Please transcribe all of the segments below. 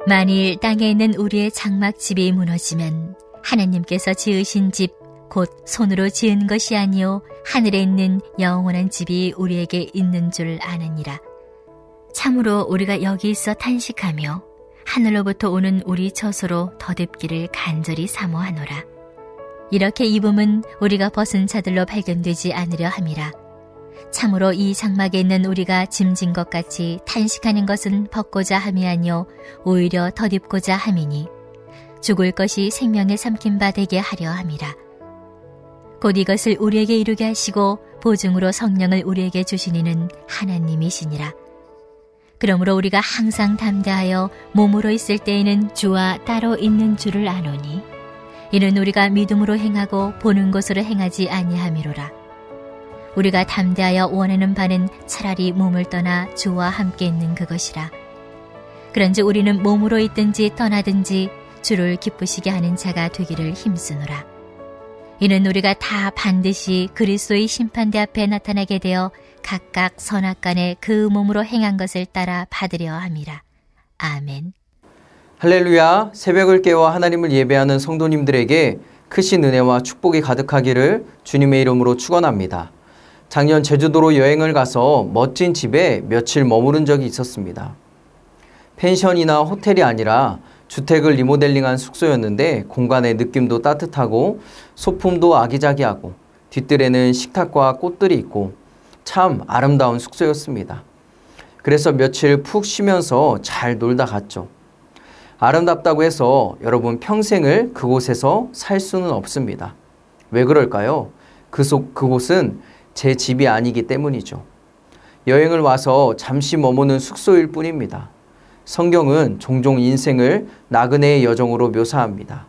만일 땅에 있는 우리의 장막집이 무너지면 하나님께서 지으신 집 곧 손으로 지은 것이 아니요 하늘에 있는 영원한 집이 우리에게 있는 줄 아느니라. 참으로 우리가 여기 있어 탄식하며 하늘로부터 오는 우리 처소로 덧입기를 간절히 사모하노라. 이렇게 입음은 우리가 벗은 자들로 발견되지 않으려 함이라. 참으로 이 장막에 있는 우리가 짐진 것 같이 탄식하는 것은 벗고자 함이 아니요 오히려 덧입고자 함이니 죽을 것이 생명의 삼킨 바 되게 하려 함이라. 곧 이것을 우리에게 이루게 하시고 보증으로 성령을 우리에게 주시니는 하나님이시니라. 그러므로 우리가 항상 담대하여 몸으로 있을 때에는 주와 따로 있는 줄을 아노니 이는 우리가 믿음으로 행하고 보는 것으로 행하지 아니함이로라. 우리가 담대하여 원하는 바는 차라리 몸을 떠나 주와 함께 있는 그것이라. 그런즉 우리는 몸으로 있든지 떠나든지 주를 기쁘시게 하는 자가 되기를 힘쓰노라. 이는 우리가 다 반드시 그리스도의 심판대 앞에 나타나게 되어 각각 선악간에 그 몸으로 행한 것을 따라 받으려 함이라. 아멘. 할렐루야. 새벽을 깨워 하나님을 예배하는 성도님들에게 크신 은혜와 축복이 가득하기를 주님의 이름으로 축원합니다. 작년 제주도로 여행을 가서 멋진 집에 며칠 머무른 적이 있었습니다. 펜션이나 호텔이 아니라 주택을 리모델링한 숙소였는데 공간의 느낌도 따뜻하고 소품도 아기자기하고 뒤뜰에는 식탁과 꽃들이 있고 참 아름다운 숙소였습니다. 그래서 며칠 푹 쉬면서 잘 놀다 갔죠. 아름답다고 해서 여러분 평생을 그곳에서 살 수는 없습니다. 왜 그럴까요? 그곳은 제 집이 아니기 때문이죠. 여행을 와서 잠시 머무는 숙소일 뿐입니다. 성경은 종종 인생을 나그네의 여정으로 묘사합니다.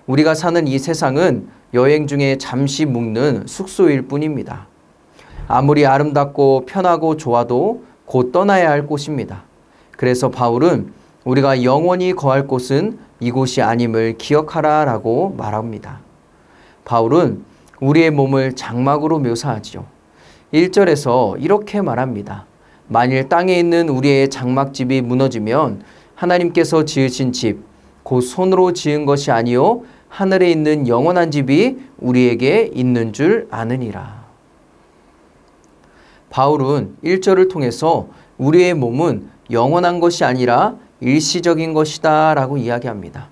우리가 사는 이 세상은 여행 중에 잠시 묵는 숙소일 뿐입니다. 아무리 아름답고 편하고 좋아도 곧 떠나야 할 곳입니다. 그래서 바울은 우리가 영원히 거할 곳은 이곳이 아님을 기억하라 라고 말합니다. 바울은 우리의 몸을 장막으로 묘사하지요. 1절에서 이렇게 말합니다. 만일 땅에 있는 우리의 장막집이 무너지면 하나님께서 지으신 집, 곧 손으로 지은 것이 아니요 하늘에 있는 영원한 집이 우리에게 있는 줄 아느니라. 바울은 1절을 통해서 우리의 몸은 영원한 것이 아니라 일시적인 것이다 라고 이야기합니다.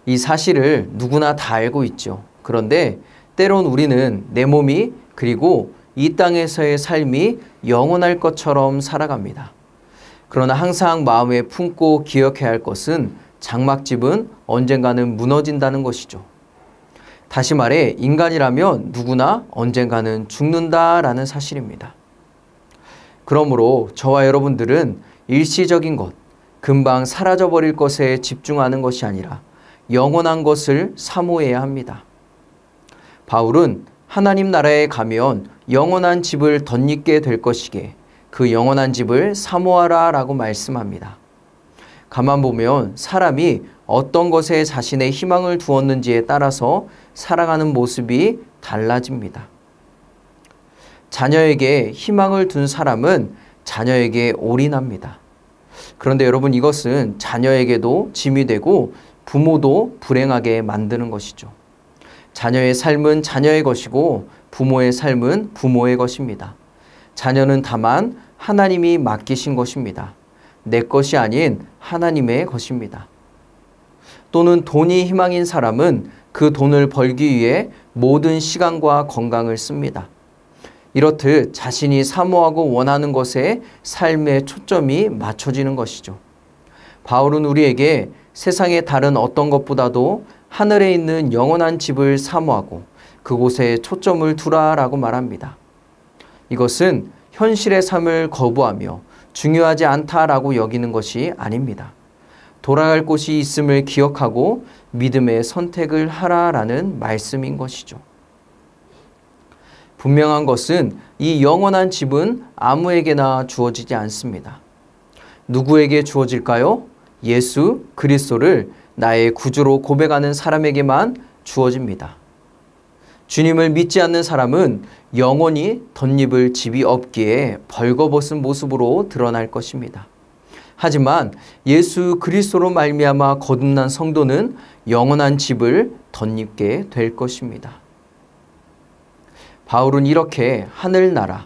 이 사실을 누구나 다 알고 있죠. 그런데 때론 우리는 내 몸이 그리고 이 땅에서의 삶이 영원할 것처럼 살아갑니다. 그러나 항상 마음에 품고 기억해야 할 것은 장막집은 언젠가는 무너진다는 것이죠. 다시 말해 인간이라면 누구나 언젠가는 죽는다라는 사실입니다. 그러므로 저와 여러분들은 일시적인 것, 금방 사라져버릴 것에 집중하는 것이 아니라 영원한 것을 사모해야 합니다. 바울은 하나님 나라에 가면 영원한 집을 덧입게 될 것이기에 그 영원한 집을 사모하라 라고 말씀합니다. 가만 보면 사람이 어떤 것에 자신의 희망을 두었는지에 따라서 살아가는 모습이 달라집니다. 자녀에게 희망을 둔 사람은 자녀에게 올인합니다. 그런데 여러분 이것은 자녀에게도 짐이 되고 부모도 불행하게 만드는 것이죠. 자녀의 삶은 자녀의 것이고 부모의 삶은 부모의 것입니다. 자녀는 다만 하나님이 맡기신 것입니다. 내 것이 아닌 하나님의 것입니다. 또는 돈이 희망인 사람은 그 돈을 벌기 위해 모든 시간과 건강을 씁니다. 이렇듯 자신이 사모하고 원하는 것에 삶의 초점이 맞춰지는 것이죠. 바울은 우리에게 세상의 다른 어떤 것보다도 하늘에 있는 영원한 집을 사모하고 그곳에 초점을 두라라고 말합니다. 이것은 현실의 삶을 거부하며 중요하지 않다라고 여기는 것이 아닙니다. 돌아갈 곳이 있음을 기억하고 믿음의 선택을 하라라는 말씀인 것이죠. 분명한 것은 이 영원한 집은 아무에게나 주어지지 않습니다. 누구에게 주어질까요? 예수 그리스도를 나의 구주로 고백하는 사람에게만 주어집니다. 주님을 믿지 않는 사람은 영원히 덧입을 집이 없기에 벌거벗은 모습으로 드러날 것입니다. 하지만 예수 그리스도로 말미암아 거듭난 성도는 영원한 집을 덧입게 될 것입니다. 바울은 이렇게 하늘나라,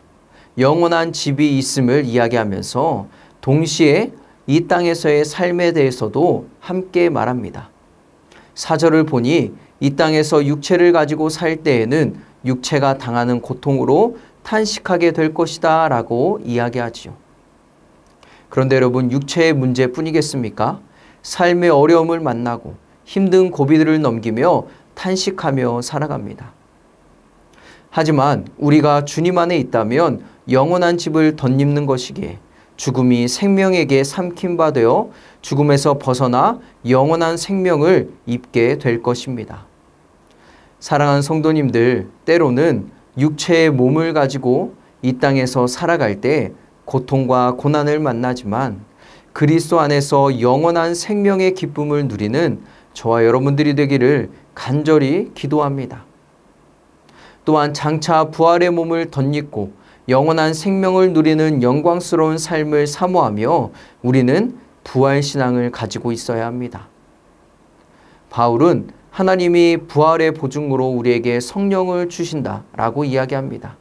영원한 집이 있음을 이야기하면서 동시에 이 땅에서의 삶에 대해서도 함께 말합니다. 4절을 보니 이 땅에서 육체를 가지고 살 때에는 육체가 당하는 고통으로 탄식하게 될 것이다 라고 이야기하지요. 그런데 여러분, 육체의 문제뿐이겠습니까? 삶의 어려움을 만나고 힘든 고비들을 넘기며 탄식하며 살아갑니다. 하지만 우리가 주님 안에 있다면 영원한 집을 덧입는 것이기에 죽음이 생명에게 삼킨 바 되어 죽음에서 벗어나 영원한 생명을 입게 될 것입니다. 사랑하는 성도님들, 때로는 육체의 몸을 가지고 이 땅에서 살아갈 때 고통과 고난을 만나지만 그리스도 안에서 영원한 생명의 기쁨을 누리는 저와 여러분들이 되기를 간절히 기도합니다. 또한 장차 부활의 몸을 덧입고 영원한 생명을 누리는 영광스러운 삶을 사모하며 우리는 부활신앙을 가지고 있어야 합니다. 바울은 하나님이 부활의 보증으로 우리에게 성령을 주신다라고 이야기합니다.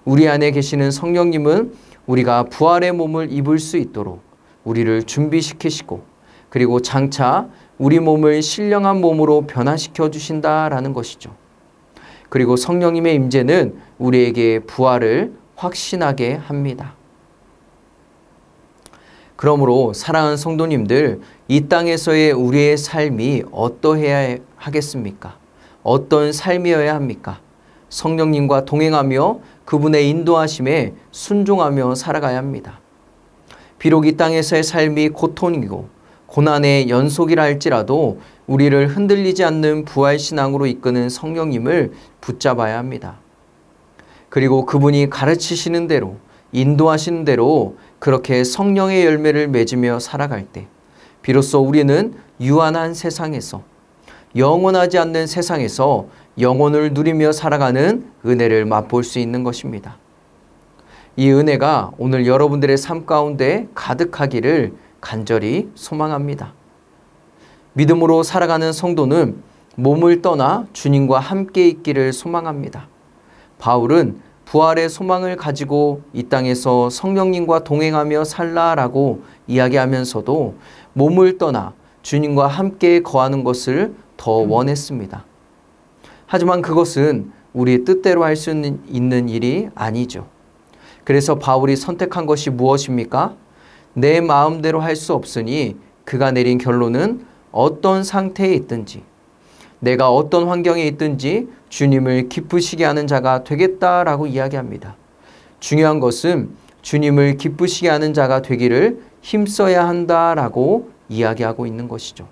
우리 안에 계시는 성령님은 우리가 부활의 몸을 입을 수 있도록 우리를 준비시키시고 그리고 장차 우리 몸을 신령한 몸으로 변화시켜 주신다라는 것이죠. 그리고 성령님의 임재는 우리에게 부활을 확신하게 합니다. 그러므로 사랑하는 성도님들, 이 땅에서의 우리의 삶이 어떠해야 하겠습니까? 어떤 삶이어야 합니까? 성령님과 동행하며 그분의 인도하심에 순종하며 살아가야 합니다. 비록 이 땅에서의 삶이 고통이고 고난의 연속이라 할지라도 우리를 흔들리지 않는 부활신앙으로 이끄는 성령님을 붙잡아야 합니다. 그리고 그분이 가르치시는 대로, 인도하시는 대로 그렇게 성령의 열매를 맺으며 살아갈 때 비로소 우리는 유한한 세상에서, 영원하지 않는 세상에서 영혼을 누리며 살아가는 은혜를 맛볼 수 있는 것입니다. 이 은혜가 오늘 여러분들의 삶 가운데 가득하기를 간절히 소망합니다. 믿음으로 살아가는 성도는 몸을 떠나 주님과 함께 있기를 소망합니다. 바울은 부활의 소망을 가지고 이 땅에서 성령님과 동행하며 살라라고 이야기하면서도 몸을 떠나 주님과 함께 거하는 것을 더 원했습니다. 하지만 그것은 우리의 뜻대로 할 수 있는 일이 아니죠. 그래서 바울이 선택한 것이 무엇입니까? 내 마음대로 할 수 없으니 그가 내린 결론은 어떤 상태에 있든지 내가 어떤 환경에 있든지 주님을 기쁘시게 하는 자가 되겠다라고 이야기합니다. 중요한 것은 주님을 기쁘시게 하는 자가 되기를 힘써야 한다라고 이야기하고 있는 것이죠.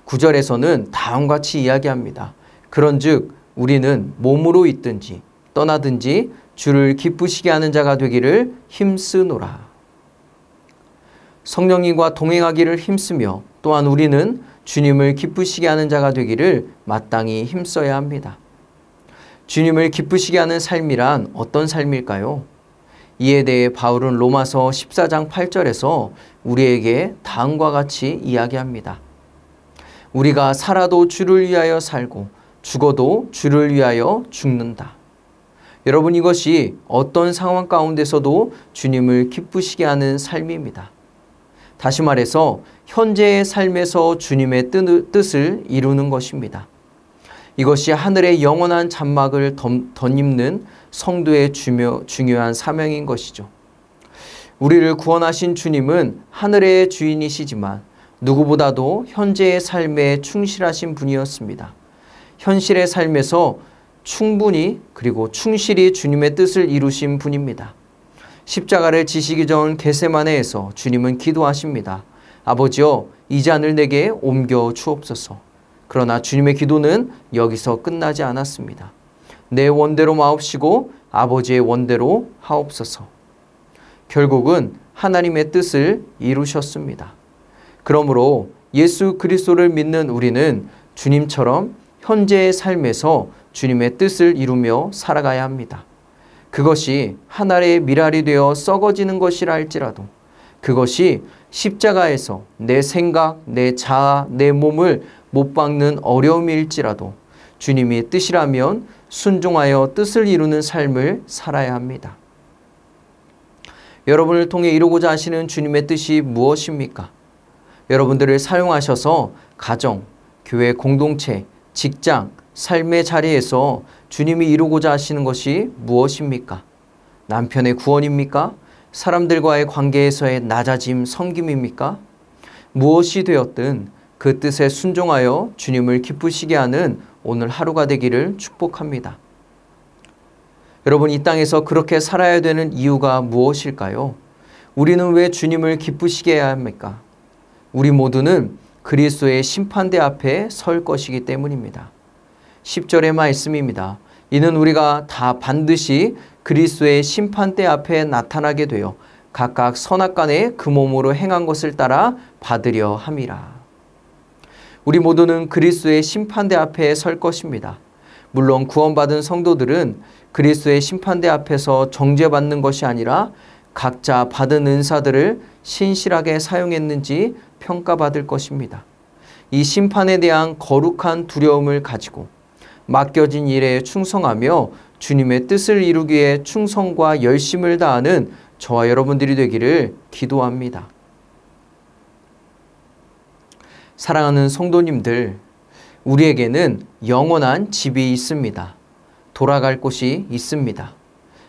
9절에서는 다음과 같이 이야기합니다. 그런즉 우리는 몸으로 있든지 떠나든지 주를 기쁘시게 하는 자가 되기를 힘쓰노라. 성령님과 동행하기를 힘쓰며 또한 우리는 주님을 기쁘시게 하는 자가 되기를 마땅히 힘써야 합니다. 주님을 기쁘시게 하는 삶이란 어떤 삶일까요? 이에 대해 바울은 로마서 14장 8절에서 우리에게 다음과 같이 이야기합니다. 우리가 살아도 주를 위하여 살고 죽어도 주를 위하여 죽는다. 여러분, 이것이 어떤 상황 가운데서도 주님을 기쁘시게 하는 삶입니다. 다시 말해서 현재의 삶에서 주님의 뜻을 이루는 것입니다. 이것이 하늘의 영원한 장막을 덧입는 성도의 중요한 사명인 것이죠. 우리를 구원하신 주님은 하늘의 주인이시지만 누구보다도 현재의 삶에 충실하신 분이었습니다. 현실의 삶에서 충분히 그리고 충실히 주님의 뜻을 이루신 분입니다. 십자가를 지시기 전 겟세마네에서 주님은 기도하십니다. 아버지여, 이 잔을 내게 옮겨 주옵소서. 그러나 주님의 기도는 여기서 끝나지 않았습니다. 내 원대로 마옵시고 아버지의 원대로 하옵소서. 결국은 하나님의 뜻을 이루셨습니다. 그러므로 예수 그리스도를 믿는 우리는 주님처럼 현재의 삶에서 주님의 뜻을 이루며 살아가야 합니다. 그것이 하늘의 미랄이 되어 썩어지는 것이라 할지라도 그것이 십자가에서 내 생각, 내 자아, 내 몸을 못 박는 어려움일지라도 주님이 뜻이라면 순종하여 뜻을 이루는 삶을 살아야 합니다. 여러분을 통해 이루고자 하시는 주님의 뜻이 무엇입니까? 여러분들을 사용하셔서 가정, 교회 공동체, 직장, 삶의 자리에서 주님이 이루고자 하시는 것이 무엇입니까? 남편의 구원입니까? 사람들과의 관계에서의 낮아짐, 섬김입니까? 무엇이 되었든 그 뜻에 순종하여 주님을 기쁘시게 하는 오늘 하루가 되기를 축복합니다. 여러분, 이 땅에서 그렇게 살아야 되는 이유가 무엇일까요? 우리는 왜 주님을 기쁘시게 해야 합니까? 우리 모두는 그리스도의 심판대 앞에 설 것이기 때문입니다. 10절의 말씀입니다. 이는 우리가 다 반드시 그리스도의 심판대 앞에 나타나게 되어 각각 선악간에 그 몸으로 행한 것을 따라 받으려 함이라. 우리 모두는 그리스도의 심판대 앞에 설 것입니다. 물론 구원받은 성도들은 그리스도의 심판대 앞에서 정죄받는 것이 아니라 각자 받은 은사들을 신실하게 사용했는지 평가받을 것입니다. 이 심판에 대한 거룩한 두려움을 가지고 맡겨진 일에 충성하며 주님의 뜻을 이루기 위해 충성과 열심을 다하는 저와 여러분들이 되기를 기도합니다. 사랑하는 성도님들, 우리에게는 영원한 집이 있습니다. 돌아갈 곳이 있습니다.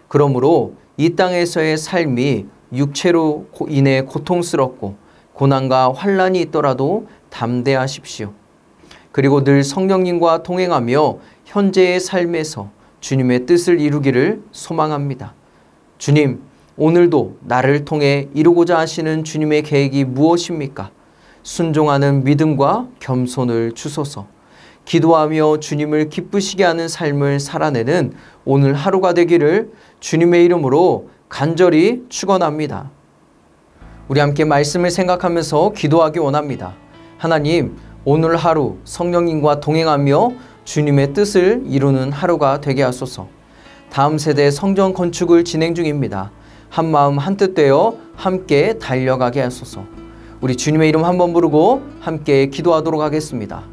그러므로 이 땅에서의 삶이 육체로 인해 고통스럽고 고난과 환난이 있더라도 담대하십시오. 그리고 늘 성령님과 동행하며 현재의 삶에서 주님의 뜻을 이루기를 소망합니다. 주님, 오늘도 나를 통해 이루고자 하시는 주님의 계획이 무엇입니까? 순종하는 믿음과 겸손을 주소서. 기도하며 주님을 기쁘시게 하는 삶을 살아내는 오늘 하루가 되기를 주님의 이름으로 간절히 축원합니다. 우리 함께 말씀을 생각하면서 기도하기 원합니다. 하나님, 오늘 하루 성령님과 동행하며 주님의 뜻을 이루는 하루가 되게 하소서. 다음 세대 성전 건축을 진행 중입니다. 한마음 한뜻 되어 함께 달려가게 하소서. 우리 주님의 이름 한번 부르고 함께 기도하도록 하겠습니다.